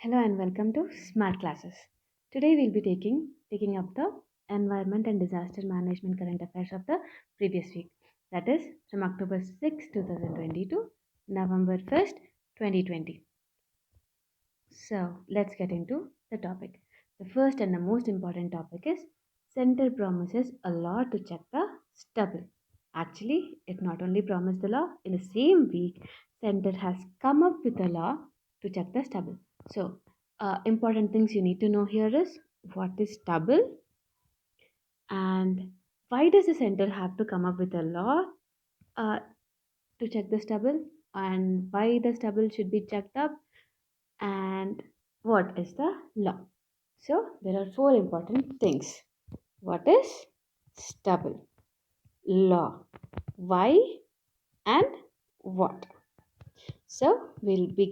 Hello and welcome to Smart Classes. Today we'll be taking up the environment and disaster management current affairs of the previous week. That is from October 6, 2020 to November 1st, 2020. So let's get into the topic. The first and the most important topic is Center promises a law to check the stubble. Actually, it not only promised the law, in the same week, Center has come up with a law to check the stubble. So, important things you need to know here is what is stubble and why does the center have to come up with a law uh, to check the stubble and why the stubble should be checked up and what is the law. So, there are four important things. What is stubble? Law. Why and what? So, we'll be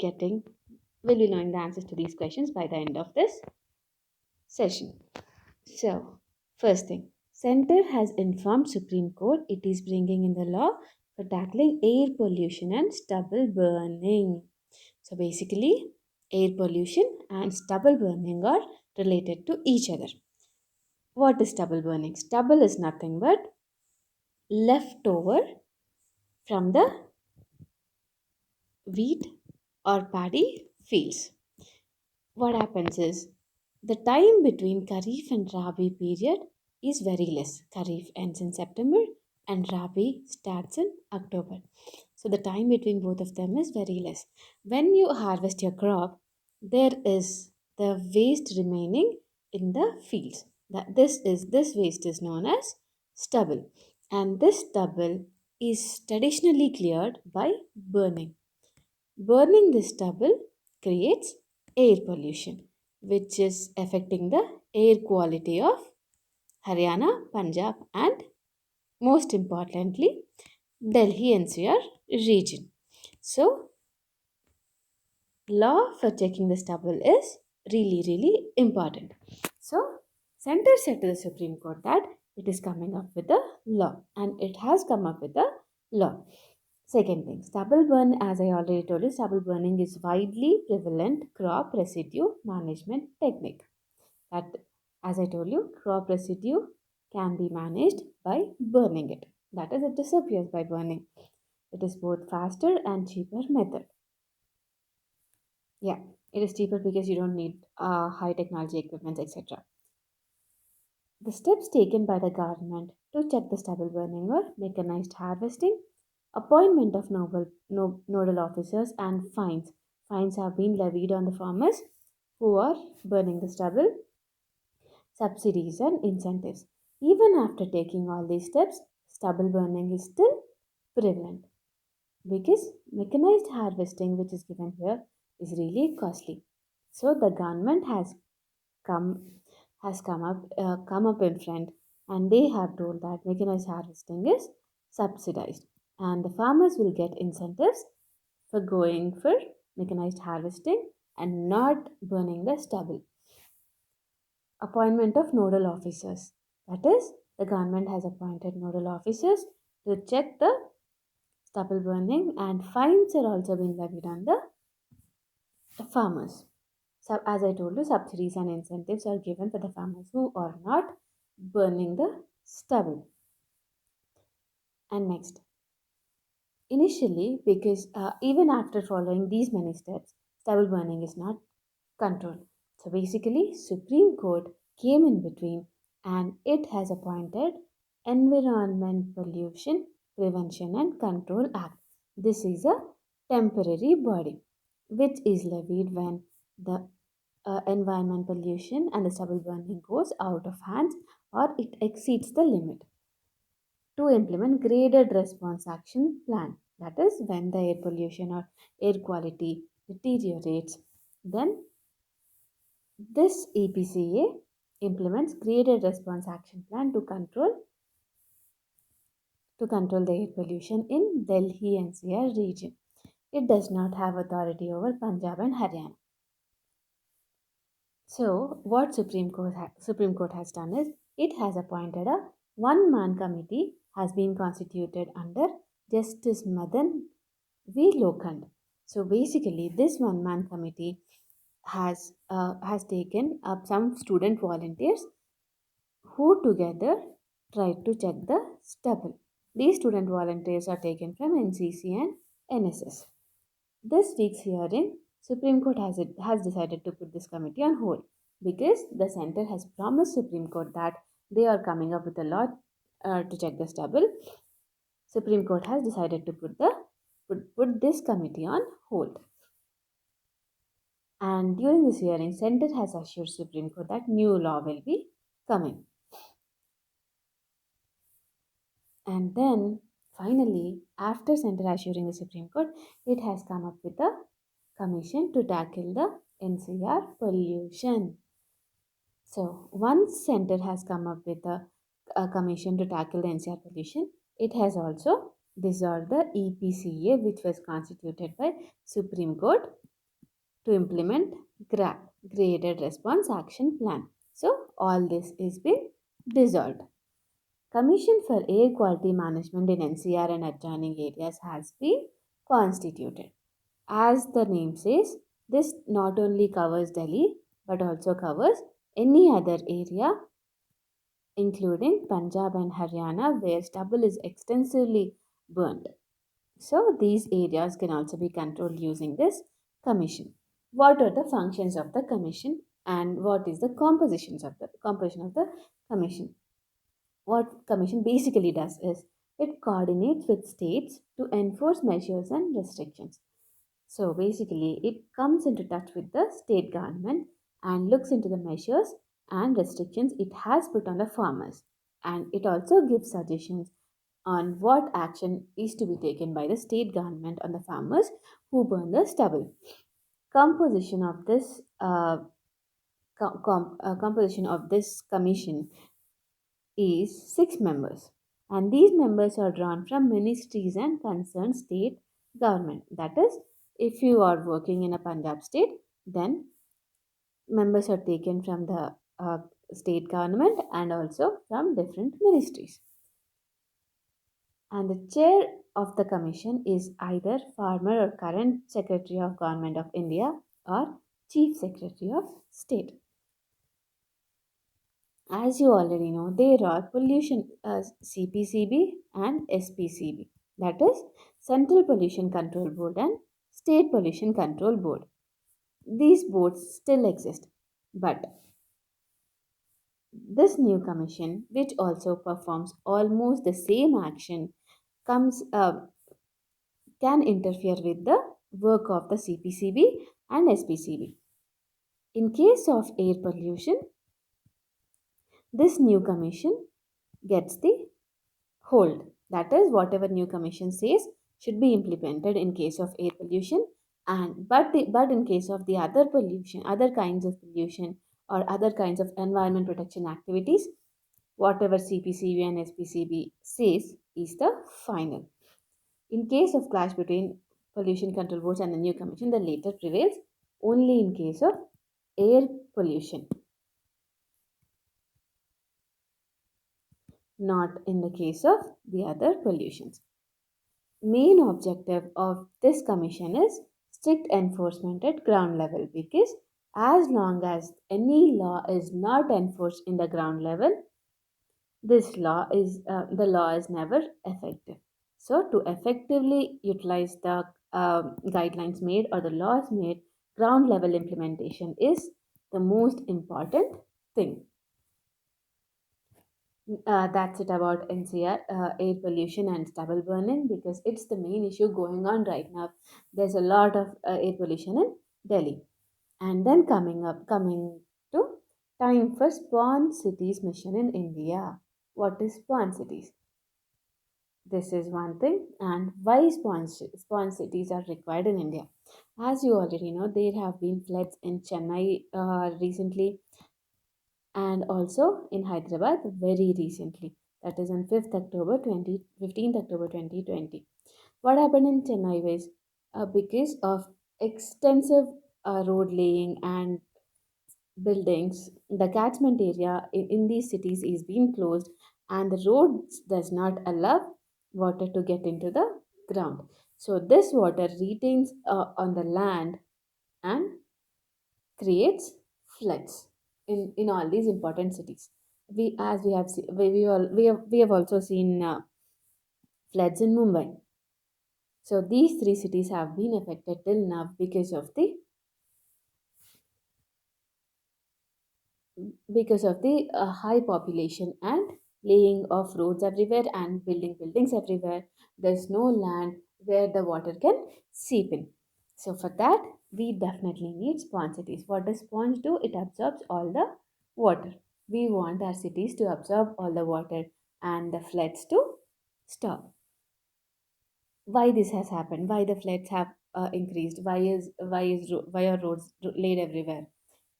knowing the answers to these questions by the end of this session. So, first thing, Center has informed Supreme Court it is bringing in the law for tackling air pollution and stubble burning. So basically, air pollution and stubble burning are related to each other. What is stubble burning? Stubble is nothing but leftover from the wheat or paddy fields. What happens is the time between Kharif and Rabi period is very less. Kharif ends in September and Rabi starts in October. So the time between both of them is very less. When you harvest your crop, there is the waste remaining in the fields. This waste is known as stubble, and this stubble is traditionally cleared by burning. Burning this stubble creates air pollution, which is affecting the air quality of Haryana, Punjab, and most importantly, Delhi NCR region. So, law for checking the stubble is really important. So, Center said to the Supreme Court that it is coming up with a law, and it has come up with a law. Second thing, stubble burn, as I already told you, stubble burning is widely prevalent crop residue management technique. That, as I told you, crop residue can be managed by burning it. That is, it disappears by burning. It is both faster and cheaper method. Yeah, it is cheaper because you don't need high technology equipment, etc. The steps taken by the government to check the stubble burning were mechanized harvesting, appointment of nodal officers, and fines. Fines have been levied on the farmers who are burning the stubble, subsidies, and incentives. Even after taking all these steps, stubble burning is still prevalent because mechanized harvesting, which is given here, is really costly. So the government come come up in front, and they have told that mechanized harvesting is subsidized and the farmers will get incentives for going for mechanized harvesting and not burning the stubble. Appointment of nodal officers, that is, the government has appointed nodal officers to check the stubble burning, and fines are also being levied on the farmers. So, as I told you, subsidies and incentives are given for the farmers who are not burning the stubble. And next, initially, because even after following these many steps, stubble burning is not controlled. So basically, Supreme Court came in between and it has appointed Environment Pollution Prevention and Control Act. This is a temporary body which is levied when the environment pollution and the stubble burning goes out of hand or it exceeds the limit to implement graded response action plan. That is when the air pollution or air quality deteriorates, then this EPCA implements graded response action plan to control the air pollution in Delhi NCR region. It does not have authority over Punjab and Haryana. So, what Supreme Court has done is it has appointed a one-man committee has been constituted under Justice Madan V. Lokhand. So, basically, this one-man committee has taken up some student volunteers who together tried to check the stubble. These student volunteers are taken from NCC and NSS. This week's hearing, Supreme Court has decided to put this committee on hold because the center has promised Supreme Court that they are coming up with a law to check the stubble. Supreme Court has decided to put this committee on hold. And during this hearing, center has assured Supreme Court that new law will be coming. And then finally, after center assuring the Supreme Court, it has come up with a commission to tackle the NCR pollution. So once center has come up with a commission to tackle the NCR pollution, it has also dissolved the EPCA, which was constituted by Supreme Court to implement GRAP, Graded Response Action Plan. So all this is been dissolved. Commission for Air Quality Management in NCR and adjoining areas has been constituted. As the name says, this not only covers Delhi but also covers any other area including Punjab and Haryana where stubble is extensively burnt. So these areas can also be controlled using this commission. What are the functions of the commission and what is the composition of the commission? What commission basically does is it coordinates with states to enforce measures and restrictions. So basically, it comes into touch with the state government and looks into the measures and restrictions it has put on the farmers. And it also gives suggestions on what action is to be taken by the state government on the farmers who burn the stubble. Composition of this composition of this commission is 6 members, and these members are drawn from ministries and concerned state government. That is, if you are working in a Punjab state, then members are taken from the state government and also from different ministries. And the chair of the commission is either former or current Secretary of Government of India or Chief Secretary of State. As you already know, there are pollution CPCB and SPCB, that is Central Pollution Control Board and State Pollution Control Board. These boards still exist, but this new commission, which also performs almost the same action, comes can interfere with the work of the CPCB and SPCB. In case of air pollution, this new commission gets the hold. That is, whatever new commission says should be implemented in case of air pollution, and but in case of the other pollution, other kinds of pollution or other kinds of environment protection activities, whatever CPCB and SPCB says is the final. In case of clash between pollution control boards and the new commission, the later prevails only in case of air pollution, not in the case of the other pollutions. Main objective of this commission is strict enforcement at ground level, because as long as any law is not enforced in the ground level, the law is never effective. So to effectively utilize the guidelines made or the laws made, ground level implementation is the most important thing. That's it about NCR, air pollution and stubble burning, because it's the main issue going on right now. There's a lot of air pollution in Delhi. And then coming to time for Spawn Cities mission in India. What is Spawn Cities? This is one thing. And why Spawn Cities are required in India? As you already know, there have been floods in Chennai recently, and also in Hyderabad very recently. That is on 5th October 15th October 2020. What happened in Chennai was because of extensive road laying and buildings, the catchment area in these cities is being closed, and the roads does not allow water to get into the ground. So this water retains on the land and creates floods in all these important cities. We, as we have seen, we have also seen floods in Mumbai. So these three cities have been affected till now because of the high population and laying of roads everywhere and building buildings everywhere. There's no land where the water can seep in. So for that, we definitely need sponge cities. What does sponge do? It absorbs all the water. We want our cities to absorb all the water and the floods to stop. Why this has happened? Why the floods have increased? Why are roads laid everywhere?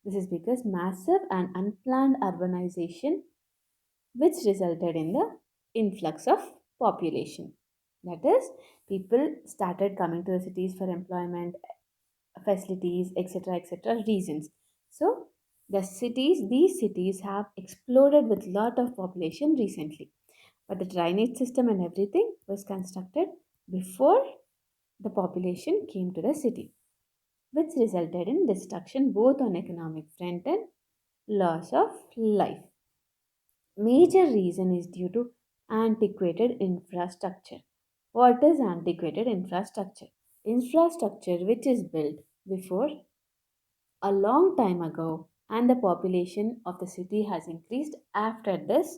This is because massive and unplanned urbanization, which resulted in the influx of population. That is, people started coming to the cities for employment, facilities, etc., reasons. So, these cities have exploded with lot of population recently. But the drainage system and everything was constructed before the population came to the city, which resulted in destruction both on economic front and loss of life. Major reason is due to antiquated infrastructure. What is antiquated infrastructure? Infrastructure which is built before a long time ago and the population of the city has increased after this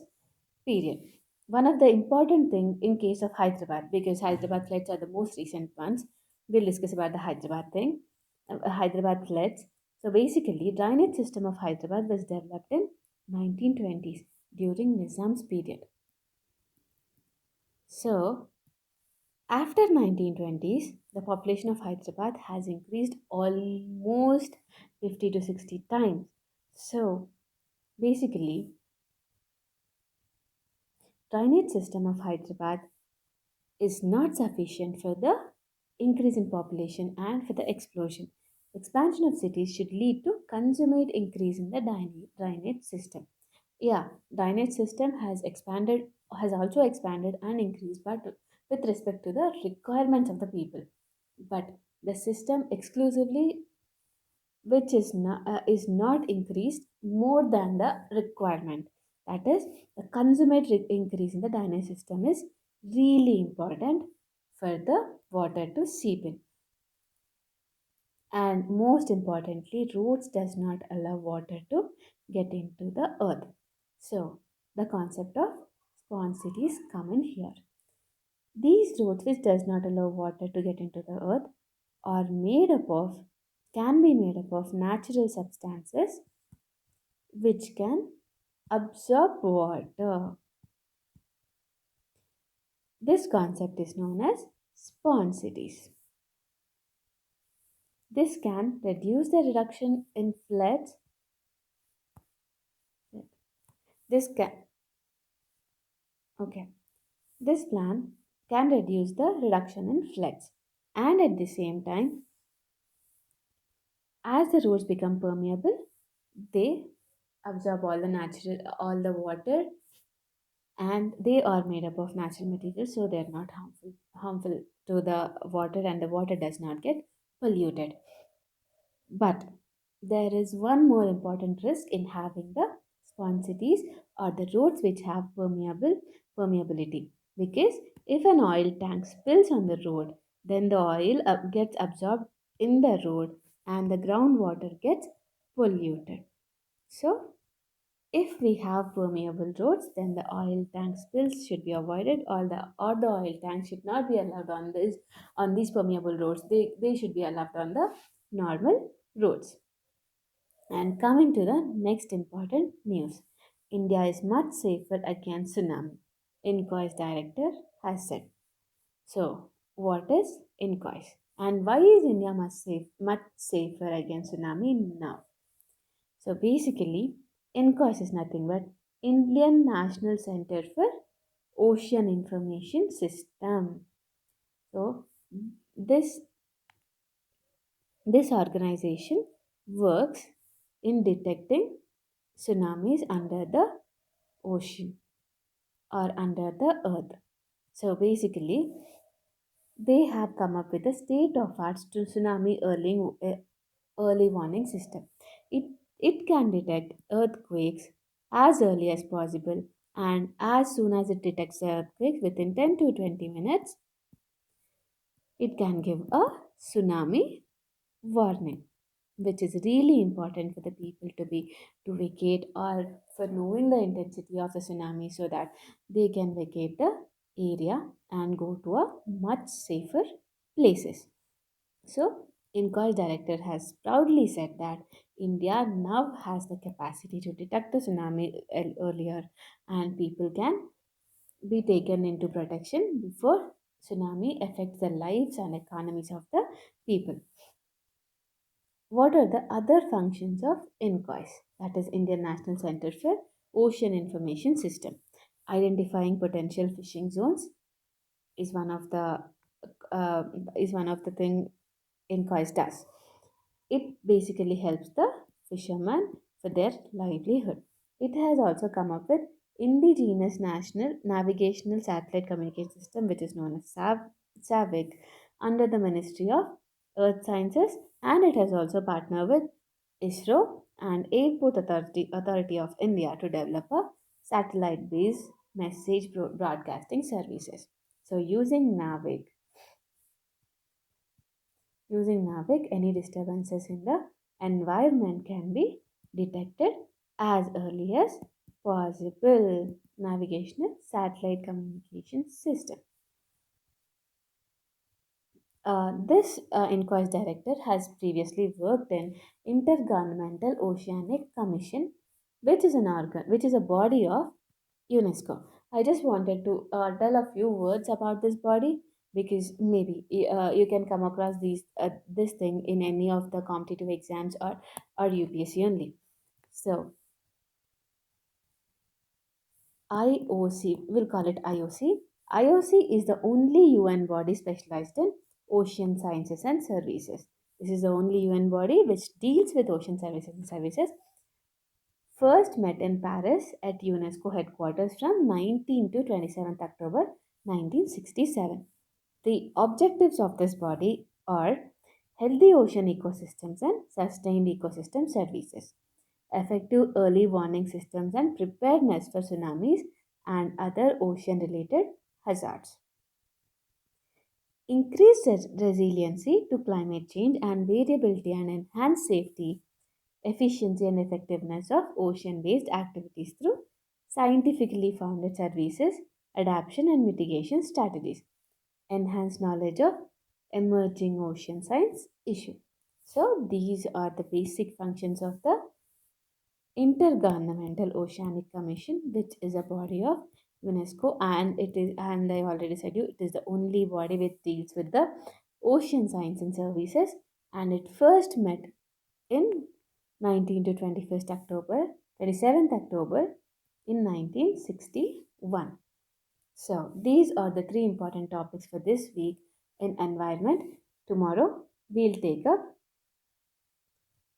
period. One of the important thing in case of Hyderabad, because Hyderabad floods are the most recent ones, we'll discuss about the Hyderabad thing, Hyderabad floods. So basically, drainage system of Hyderabad was developed in 1920s during Nizam's period. So after 1920s, the population of Hyderabad has increased almost 50 to 60 times. So basically, drainage system of Hyderabad is not sufficient for the increase in population and for the explosion. Expansion of cities should lead to consummate increase in the drainage system. Yeah, drainage system has also expanded and increased, but with respect to the requirements of the people. But the system exclusively which is not increased more than the requirement. That is, the consummate increase in the drainage system is really important for the water to seep in. And most importantly, roads does not allow water to get into the earth. So the concept of sponge cities come in here. These roads which does not allow water to get into the earth are made up of can be made up of natural substances which can absorb water. This concept is known as sponge cities. This can reduce the reduction in floods. This can okay. This plan can reduce the reduction in floods, and at the same time, as the roads become permeable, they absorb all the water, and they are made up of natural materials, so they're not harmful to the water, and the water does not get polluted. But there is one more important risk in having the sponge cities or the roads which have permeability, because if an oil tank spills on the road, then the oil gets absorbed in the road and the groundwater gets polluted. So if we have permeable roads, then the oil tank spills should be avoided, or the oil tanks should not be allowed on these permeable roads. They should be allowed on the normal roads. And coming to the next important news, India is much safer against tsunami. INCOI's director has said. So, what is INCOIS? And why is India much safer against tsunami now? So basically, INCOIS is nothing but Indian National Center for Ocean Information System. So this this organization works in detecting tsunamis under the ocean or under the earth. So basically, they have come up with a state of art to tsunami early warning system. It, it can detect earthquakes as early as possible, and as soon as it detects the earthquake within 10 to 20 minutes, it can give a tsunami warning, which is really important for the people to vacate or for knowing the intensity of the tsunami so that they can vacate the area and go to a much safer places. So, INCOI's director has proudly said that India now has the capacity to detect the tsunami earlier, and people can be taken into protection before tsunami affects the lives and economies of the people. What are the other functions of INCOIS? That is Indian National Center for Ocean Information System. Identifying potential fishing zones is one of the uh, thing INCOIS does. It basically helps the fishermen for their livelihood. It has also come up with indigenous national navigational satellite communication system, which is known as SAVIC, under the Ministry of Earth Sciences, and it has also partnered with ISRO and Airport Authority of India to develop a satellite-based message broadcasting services. So using NAVIC, any disturbances in the environment can be detected as early as possible. Navigational satellite communication system. This inquest director has previously worked in Intergovernmental Oceanic Commission, which is a body of UNESCO. I just wanted to tell a few words about this body because maybe you can come across this thing in any of the competitive exams or UPSC only. So IOC, we'll call it IOC. IOC is the only UN body specialized in ocean sciences and services. This is the only UN body which deals with ocean services and services. First met in Paris at UNESCO headquarters from 19 to 27th October 1967. The objectives of this body are healthy ocean ecosystems and sustained ecosystem services, effective early warning systems and preparedness for tsunamis and other ocean related hazards, increased resiliency to climate change and variability and enhanced safety, efficiency and effectiveness of ocean based activities through scientifically founded services, adaptation and mitigation strategies, enhanced knowledge of emerging ocean science issue. So these are the basic functions of the Intergovernmental Oceanic Commission, which is a body of UNESCO, and I already said you, it is the only body which deals with the ocean science and services, and it first met in 19 to 21st October, 27th October in 1961. So these are the three important topics for this week in environment. Tomorrow we'll take up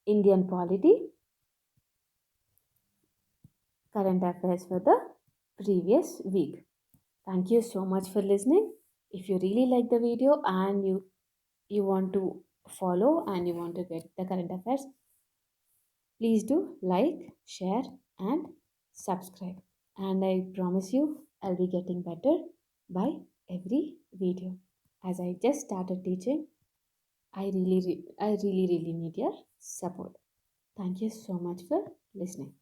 Indian polity, current affairs for the previous week. Thank you so much for listening. If you really like the video and you want to follow and you want to get the current affairs, please do like, share, and subscribe. And I promise you, I'll be getting better by every video. As I just started teaching, I really need your support. Thank you so much for listening.